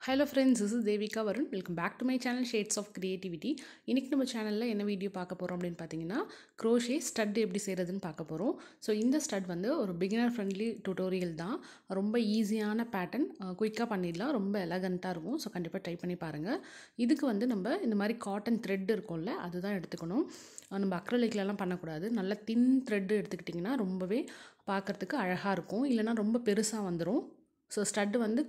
Hello friends, this is Devika Varun. Welcome back to my channel Shades of Creativity. இன்னைக்கு நம்ம சேனல்ல என்ன video பார்க்க போறோம் அப்படின்னு பார்த்தீங்கன்னா crochet stud எப்படி செய்யறதுன்னு பார்க்க போறோம். ஸோ இந்த ஸ்டட் வந்து ஒரு பிகினர் ஃப்ரெண்ட்லி டியூட்டோரியல் தான். ரொம்ப ஈஸியான பேட்டர்ன், குயிக்காக பண்ணிடலாம். ரொம்ப எலகண்ட்டாக இருக்கும். ஸோ கண்டிப்பாக ட்ரை பண்ணி பாருங்கள். இதுக்கு வந்து நம்ம இந்த மாதிரி காட்டன் த்ரெட் இருக்கும்ல, அதுதான் எடுத்துக்கணும். நம்ம அக்ரலிக்லலாம் பண்ணக்கூடாது. நல்ல தின் த்ரெட் எடுத்துக்கிட்டிங்கன்னா ரொம்பவே பார்க்குறதுக்கு அழகாக இருக்கும். இல்லைனா ரொம்ப பெருசாக வந்துடும். ஸோ ஸ்டட்டு வந்து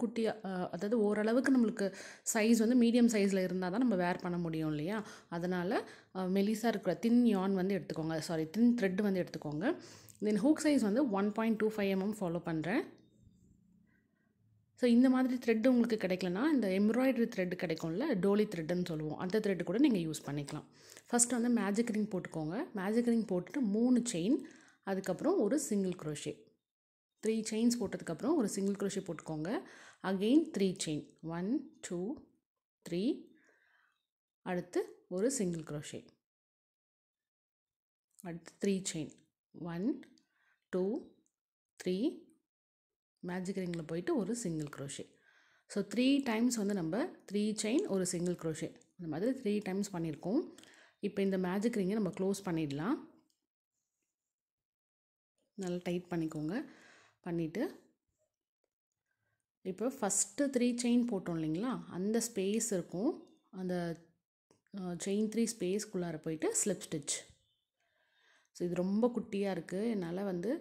அதாவது ஓரளவுக்கு நம்மளுக்கு சைஸ் வந்து மீடியம் சைஸில் இருந்தால் தான் நம்ம வேர் பண்ண முடியும் இல்லையா? அதனால் மெலிசாக இருக்கிற தின் யான் வந்து எடுத்துக்கோங்க, தின் த்ரெட் வந்து எடுத்துக்கோங்க. தென் ஹூக் சைஸ் வந்து 1.25 mm ஃபாலோ பண்ணுறேன். ஸோ இந்த மாதிரி த்ரெட் உங்களுக்கு கிடைக்கலனா இந்த எம்ப்ராய்டரி த்ரெட் கிடைக்கும்ல, டோலி த்ரெட்டுன்னு சொல்லுவோம், அந்த த்ரெட்டு கூட நீங்கள் யூஸ் பண்ணிக்கலாம். ஃபஸ்ட்டு வந்து மேஜிக் ரிங் போட்டுக்கோங்க. மேஜிக் ரிங் போட்டுட்டு 3 செயின், அதுக்கப்புறம் ஒரு சிங்கிள் க்ரோஷே. 3 செயின்ஸ் போட்டதுக்கப்புறம் ஒரு சிங்கிள் க்ரோஷே போட்டுக்கோங்க. அகெயின் 3 செயின், 1 2 3, அடுத்து ஒரு சிங்கிள் க்ரோஷே, அடுத்து 3 செயின், 1 2 3, மேஜிக் ரிங்கில் போயிட்டு ஒரு சிங்கிள் க்ரோஷே. ஸோ 3 டைம்ஸ் வந்து நம்ம 3 செயின் ஒரு சிங்கிள் க்ரோஷே அந்த மாதிரி 3 டைம்ஸ் பண்ணியிருக்கோம். இப்போ இந்த மேஜிக் ரிங்கை நம்ம க்ளோஸ் பண்ணிடலாம். நல்லா டைட் பண்ணிக்கோங்க. பண்ணிவிட்டு இப்போ ஃபஸ்ட்டு 3 செயின் போட்டோம் இல்லைங்களா, அந்த ஸ்பேஸ் இருக்கும், அந்த செயின் 3 ஸ்பேஸ்க்குள்ளார போயிட்டு ஸ்லிப் ஸ்டிச். ஸோ இது ரொம்ப குட்டியாக இருக்குது, என்னால் வந்து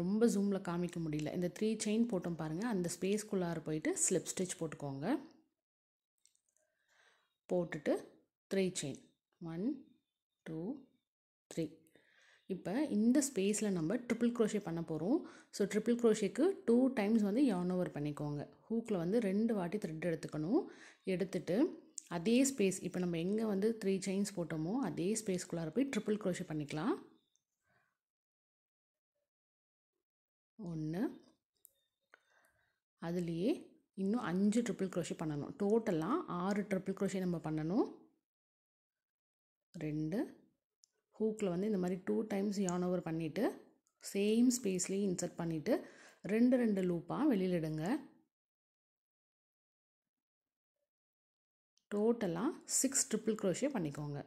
ரொம்ப ஜூமில் காமிக்க முடியல. இந்த 3 செயின் போட்டோம் பாருங்கள், அந்த ஸ்பேஸ்க்குள்ளார போயிட்டு ஸ்லிப் ஸ்டிச் போட்டுக்கோங்க. போட்டுட்டு 3 செயின், 1 2 3. இப்போ இந்த ஸ்பேஸில் நம்ம ட்ரிபிள் க்ரோஷே பண்ண போகிறோம். ஸோ ட்ரிபிள் க்ரோஷேக்கு 2 டைம்ஸ் வந்து yarn over பண்ணிக்கோங்க. ஹூக்கில் வந்து 2 வாட்டி த்ரெட் எடுத்துக்கணும். எடுத்துட்டு அதே ஸ்பேஸ், இப்போ நம்ம எங்கே வந்து 3 செயின்ஸ் போட்டோமோ அதே ஸ்பேஸ்க்குள்ளார போய் ட்ரிபிள் க்ரோஷே பண்ணிக்கலாம். 1, அதுலேயே இன்னும் 5 ட்ரிபிள் க்ரோஷே பண்ணணும். டோட்டலாக 6 ட்ரிபிள் க்ரோஷே நம்ம பண்ணணும். 2, ஹூக்கில் வந்து இந்த மாதிரி 2 டைம்ஸ் yarn over பண்ணிவிட்டு சேம் ஸ்பேஸ்லேயே இன்சர்ட் பண்ணிவிட்டு 2 லூப்பாக வெளியில் எடுங்க. டோட்டலாக 6 ட்ரிபிள் க்ரோஷே பண்ணிக்கோங்க.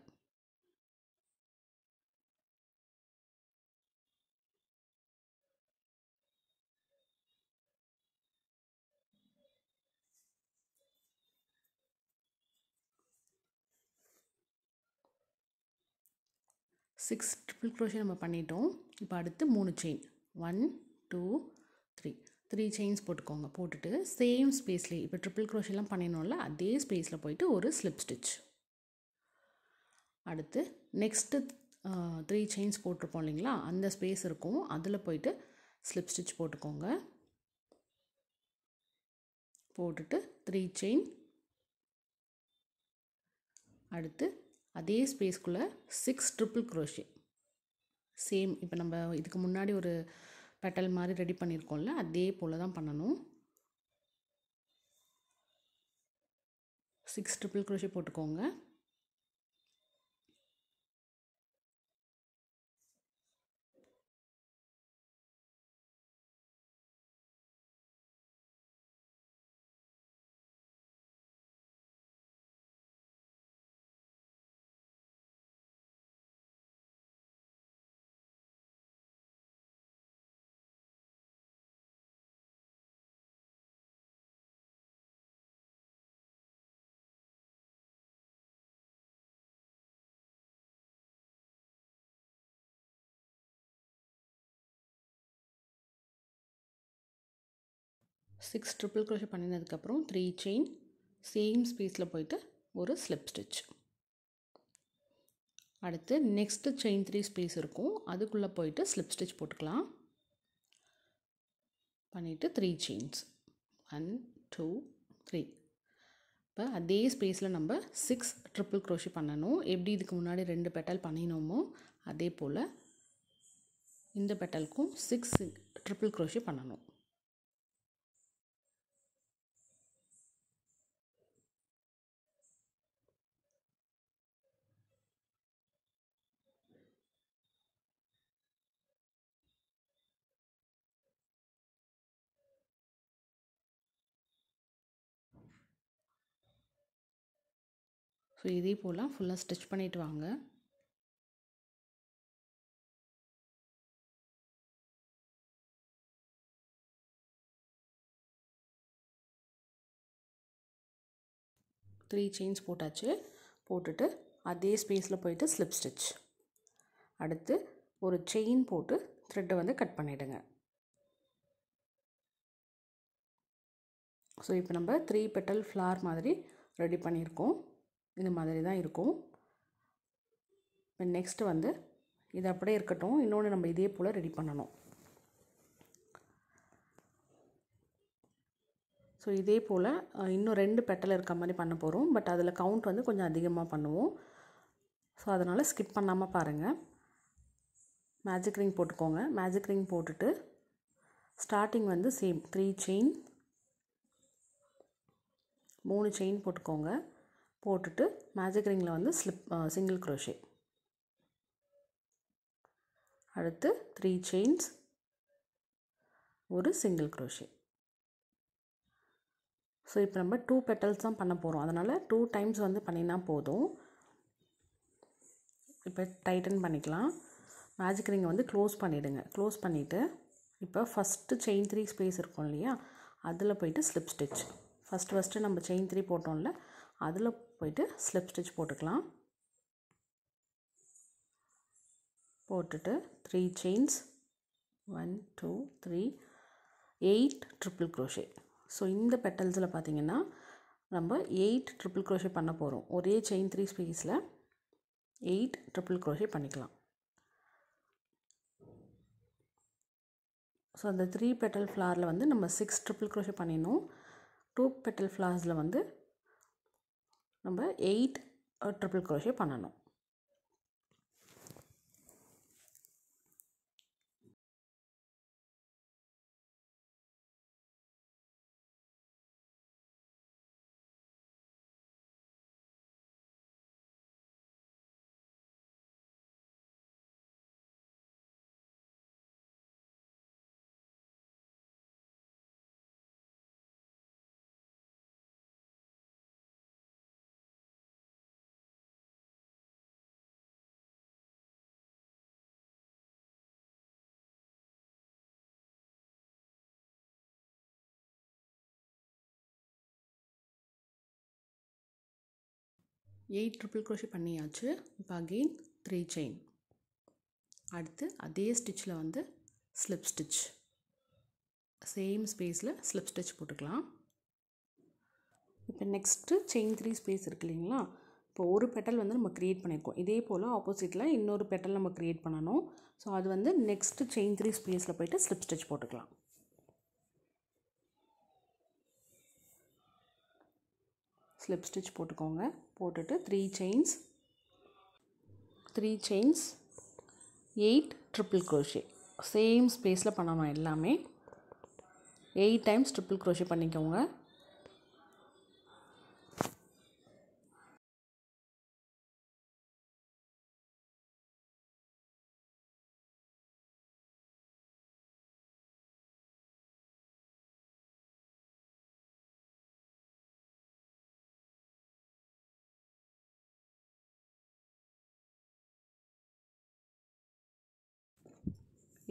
சிக்ஸ் ட்ரிபிள் க்ரோஷே நம்ம பண்ணிட்டோம். இப்போ அடுத்து 3 செயின், 1 2 3 செயின்ஸ் போட்டுக்கோங்க. போட்டுட்டு சேம் ஸ்பேஸ்லேயே இப்போ ட்ரிபிள் க்ரோஷேலாம் பண்ணிடணும்ல, அதே ஸ்பேஸில் போயிட்டு ஒரு ஸ்லிப் ஸ்டிச். அடுத்து நெக்ஸ்ட்டு 3 செயின்ஸ் போட்டிருப்போம் இல்லைங்களா, அந்த ஸ்பேஸ் இருக்கும், அதில் போயிட்டு ஸ்லிப் ஸ்டிச் போட்டுக்கோங்க. போட்டுட்டு 3 செயின், அடுத்து அதே ஸ்பேஸ்க்குள்ளே 6 ட்ரிபிள் க்ரோஷே. சேம் இப்போ நம்ம இதுக்கு முன்னாடி ஒரு பெட்டல் மாதிரி ரெடி பண்ணியிருக்கோம்ல, அதே போல் தான் பண்ணணும். 6 ட்ரிபிள் க்ரோஷே போட்டுக்கோங்க. சிக்ஸ் ட்ரிபிள் க்ரோஷே பண்ணினதுக்கப்புறம் 3 செயின், சேம் ஸ்பேஸில் போயிட்டு ஒரு ஸ்லிப் ஸ்டிச். அடுத்து நெக்ஸ்ட்டு செயின் 3 ஸ்பேஸ் இருக்கும், அதுக்குள்ளே போயிட்டு ஸ்லிப் ஸ்டிச் போட்டுக்கலாம். பண்ணிவிட்டு 3 செயின்ஸ், 1 2 3. இப்போ அதே ஸ்பேஸில் நம்ம 6 ட்ரிபிள் க்ரோஷே பண்ணணும். எப்படி இதுக்கு முன்னாடி 2 பெட்டல் பண்ணினோமோ அதே போல் இந்த பெட்டலுக்கும் 6 ட்ரிபிள் க்ரோஷே பண்ணணும். ஸோ இதே போல் ஃபுல்லாக ஸ்டிச் பண்ணிவிட்டு வாங்க. த்ரீ செயின்ஸ் போட்டாச்சு. போட்டுட்டு அதே ஸ்பேஸில் போயிட்டு ஸ்லிப் ஸ்டிச். அடுத்து ஒரு செயின் போட்டு த்ரெட்டை வந்து கட் பண்ணிவிடுங்க. ஸோ இப்போ நம்ம 3 பெட்டல் ஃப்ளார் மாதிரி ரெடி பண்ணியிருக்கோம். இந்த மாதிரி தான் இருக்கும். இப்போ நெக்ஸ்ட்டு வந்து இது அப்படியே இருக்கட்டும். இன்னொன்று நம்ம இதே போல் ரெடி பண்ணணும். ஸோ இதே போல் இன்னும் 2 பெட்டல் இருக்க மாதிரி பண்ண போகிறோம். பட் அதில் கவுண்ட் வந்து கொஞ்சம் அதிகமாக பண்ணுவோம். ஸோ அதனால் ஸ்கிப் பண்ணாமல் பாருங்கள். மேஜிக் ரிங் போட்டுக்கோங்க. மேஜிக் ரிங் போட்டுட்டு ஸ்டார்டிங் வந்து சேம் 3 செயின், 3 செயின் போட்டுக்கோங்க. போட்டுட்டு மேஜிக் ரிங்கில் வந்து சிங்கிள் க்ரோஷே. அடுத்து 3 செயின்ஸ், ஒரு சிங்கிள் க்ரோஷே. ஸோ இப்போ நம்ம 2 பெட்டல்ஸ் தான் பண்ண போகிறோம். அதனால் 2 டைம்ஸ் வந்து பண்ணினா போதும். இப்போ டைட்டன் பண்ணிக்கலாம். மேஜிக் ரிங்கை வந்து க்ளோஸ் பண்ணிவிடுங்க. க்ளோஸ் பண்ணிவிட்டு இப்போ ஃபஸ்ட்டு செயின் 3 ஸ்பேஸ் இருக்கும் இல்லையா, அதில் போய்ட்டு ஸ்லிப் ஸ்டிச். ஃபஸ்ட்டு நம்ம செயின் 3 போட்டோம்ல, அதில் போய்ட்டு ஸ்லிப் ஸ்டிச் போட்டுக்கலாம். போட்டுட்டு 3 செயின்ஸ், 1 2 3 8 ட்ரிபிள் க்ரோஷே. ஸோ இந்த பெட்டல்ஸில் பார்த்திங்கன்னா நம்ம 8 ட்ரிபிள் க்ரோஷே பண்ண போகிறோம். ஒரே செயின் 3 ஸ்பேஸில் 8 ட்ரிபிள் க்ரோஷே பண்ணிக்கலாம். ஸோ அந்த 3 பெட்டல் ஃப்ளாரில் வந்து நம்ம 6 ட்ரிபிள் க்ரோஷே பண்ணிடணும். 2 பெட்டல் ஃப்ளார்ஸில் வந்து நம்ம 8 ட்ரிபிள் க்ரோஷே பண்ணணும். எயிட் ட்ரிபிள் க்ரோஷே பண்ணியாச்சு. இப்போ அகெயின் 3 செயின். அடுத்து அதே ஸ்டிச்சில் வந்து ஸ்லிப் ஸ்டிச். சேம் ஸ்பேஸில் ஸ்லிப் ஸ்டிச் போட்டுக்கலாம். இப்போ நெக்ஸ்ட்டு செயின் 3 ஸ்பேஸ் இருக்கு இல்லைங்களா, இப்போ ஒரு பெட்டல் வந்து நம்ம க்ரியேட் பண்ணியிருக்கோம். இதே போல் ஆப்போசிட்டில் இன்னொரு பெட்டல் நம்ம க்ரியேட் பண்ணணும். ஸோ அது வந்து நெக்ஸ்ட்டு செயின் 3 ஸ்பேஸில் போய்ட்டு ஸ்லிப் ஸ்டிச் போட்டுக்கலாம். ஸ்லிப் ஸ்டிச் போட்டுக்கோங்க. போட்டுட்டு 3 செயின்ஸ், 8 ட்ரிபிள் க்ரோஷே. சேம் ஸ்பேஸில் பண்ணணும் எல்லாமே. 8 டைம்ஸ் ட்ரிபிள் க்ரோஷே பண்ணிக்கோங்க.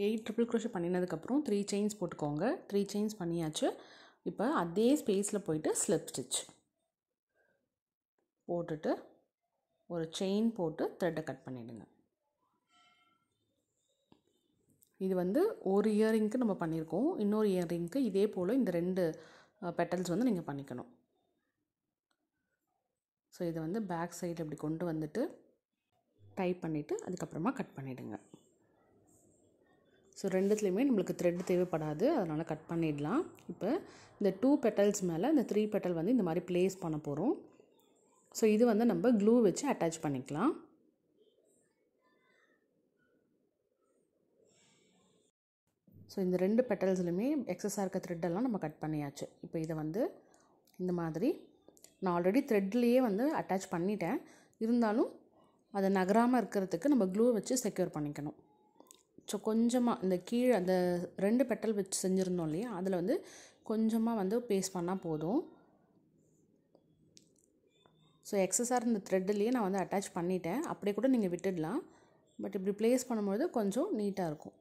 எயிட் ட்ரிபிள் க்ரோஷே பண்ணினதுக்கப்புறம் 3 செயின்ஸ் போட்டுக்கோங்க. 3 செயின்ஸ் பண்ணியாச்சு. இப்போ அதே ஸ்பேஸில் போய்ட்டு ஸ்லிப் ஸ்டிச் போட்டுட்டு ஒரு செயின் போட்டு த்ரெட்டை கட் பண்ணிவிடுங்க. இது வந்து ஒரு இயரிங்க்கு நம்ம பண்ணியிருக்கோம். இன்னொரு இயரிங்க்கு இதே போல் இந்த 2 பெட்டல்ஸ் வந்து நீங்கள் பண்ணிக்கணும். ஸோ இதை வந்து பேக் சைடில் இப்படி கொண்டு வந்துட்டு டை பண்ணிவிட்டு அதுக்கப்புறமா கட் பண்ணிவிடுங்க. ஸோ ரெண்டுத்துலேயுமே நம்மளுக்கு த்ரெட் தேவைப்படாது, அதனால் கட் பண்ணிடலாம். இப்போ இந்த 2 பெட்டல்ஸ் மேலே இந்த 3 பெட்டல் வந்து இந்த மாதிரி ப்ளேஸ் பண்ண போகிறோம். ஸோ இது வந்து நம்ம க்ளூ வச்சு அட்டாச் பண்ணிக்கலாம். ஸோ இந்த 2 பெட்டல்ஸ்லையுமே எக்ஸஸாக இருக்க த்ரெட்டெல்லாம் நம்ம கட் பண்ணியாச்சு. இப்போ இதை வந்து இந்த மாதிரி நான் ஆல்ரெடி த்ரெட்லேயே வந்து அட்டாச் பண்ணிட்டேன். இருந்தாலும் அதை நகராமல் இருக்கிறதுக்கு நம்ம க்ளூ வச்சு செக்யூர் பண்ணிக்கணும். ஸோ கொஞ்சமாக இந்த கீழே அந்த 2 பெட்டல் வச்சு செஞ்சுருந்தோம் இல்லையா, அதில் வந்து கொஞ்சமாக வந்து பேஸ்ட் பண்ணால் போதும். ஸோ எக்ஸஸாக இருந்த த்ரெட்லேயே நான் வந்து அட்டாச் பண்ணிட்டேன். அப்படியே கூட நீங்கள் விட்டுடலாம். பட் இப்படி ப்ளேஸ் பண்ணும்போது கொஞ்சம் நீட்டாக இருக்கும்.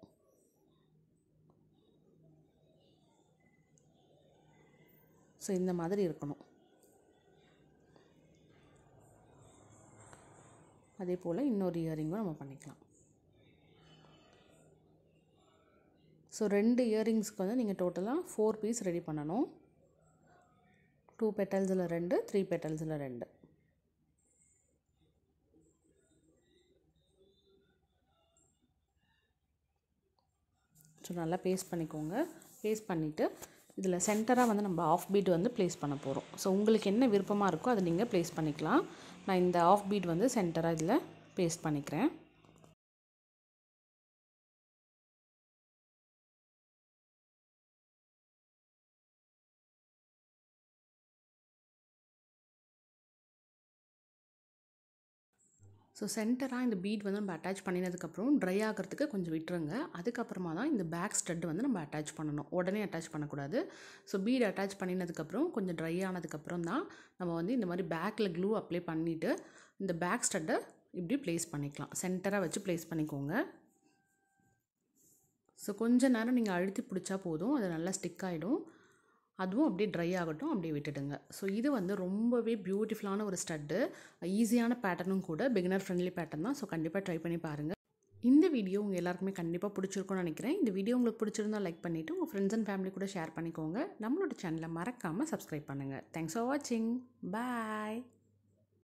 ஸோ இந்த மாதிரி இருக்கணும். அதே போல் இன்னொரு இயரிங்கும் நம்ம பண்ணிக்கலாம். ஸோ 2 இயரிங்ஸ்க்கு வந்து நீங்கள் டோட்டலாக 4 பீஸ் ரெடி பண்ணணும். 2 பெட்டல்ஸில் 2, 3 பெட்டல்ஸில் 2. ஸோ நல்லா பேஸ்ட் பண்ணிக்கோங்க. பேஸ்ட் பண்ணிவிட்டு இதில் சென்டராக வந்து நம்ம ஆஃப் பீட் வந்து ப்ளேஸ் பண்ண போகிறோம். ஸோ உங்களுக்கு என்ன விருப்பமாக இருக்கோ அதை நீங்கள் ப்ளேஸ் பண்ணிக்கலாம். நான் இந்த ஆஃப் பீட் வந்து சென்டராக இதில் பேஸ்ட் பண்ணிக்கிறேன். ஸோ சென்டராக இந்த பீட் வந்து நம்ம அட்டாச் பண்ணினதுக்கப்புறம் ட்ரை ஆகிறதுக்கு கொஞ்சம் விட்டுருங்க. அதுக்கப்புறமா தான் இந்த பேக் ஸ்டட் வந்து நம்ம அட்டாச் பண்ணணும். உடனே அட்டாச் பண்ணக்கூடாது. ஸோ பீட் அட்டாச் பண்ணினதுக்கப்புறம் கொஞ்சம் ட்ரை ஆனதுக்கப்புறம் தான் நம்ம வந்து இந்த மாதிரி பேக்கில் க்ளூ அப்ளை பண்ணிவிட்டு இந்த பேக் ஸ்டட்டை இப்படி ப்ளேஸ் பண்ணிக்கலாம். சென்டராக வச்சு ப்ளேஸ் பண்ணிக்கோங்க. ஸோ கொஞ்ச நேரம் நீங்கள் அழுத்தி பிடிச்சா போதும், அது நல்லா ஸ்டிக் ஆகிடும். அதுவும் அப்படியே ட்ரை ஆகட்டும், அப்படியே விட்டுடுங்க. ஸோ இது வந்து ரொம்பவே பியூட்டிஃபுல்லான ஒரு ஸ்டட்டு, ஈஸியான பேட்டர்னும் கூட, பிகினர் ஃப்ரெண்ட்லி பேட்டர்ன் தான். ஸோ கண்டிப்பாக ட்ரை பண்ணி பாருங்கள். இந்த வீடியோ உங்கள் எல்லாருக்குமே கண்டிப்பாக பிடிச்சிருக்கும்னு நினைக்கிறேன். இந்த வீடியோ உங்களுக்கு பிடிச்சிருந்தா லைக் பண்ணிவிட்டு உங்கள் ஃப்ரெண்ட்ஸ் அண்ட் ஃபேமிலி கூட ஷேர் பண்ணிக்கோங்க. நம்மளோட சேனலை மறக்காமல் சப்ஸ்கிரைப் பண்ணுங்கள். தேங்க்ஸ் ஃபார் வாட்சிங். பாய்.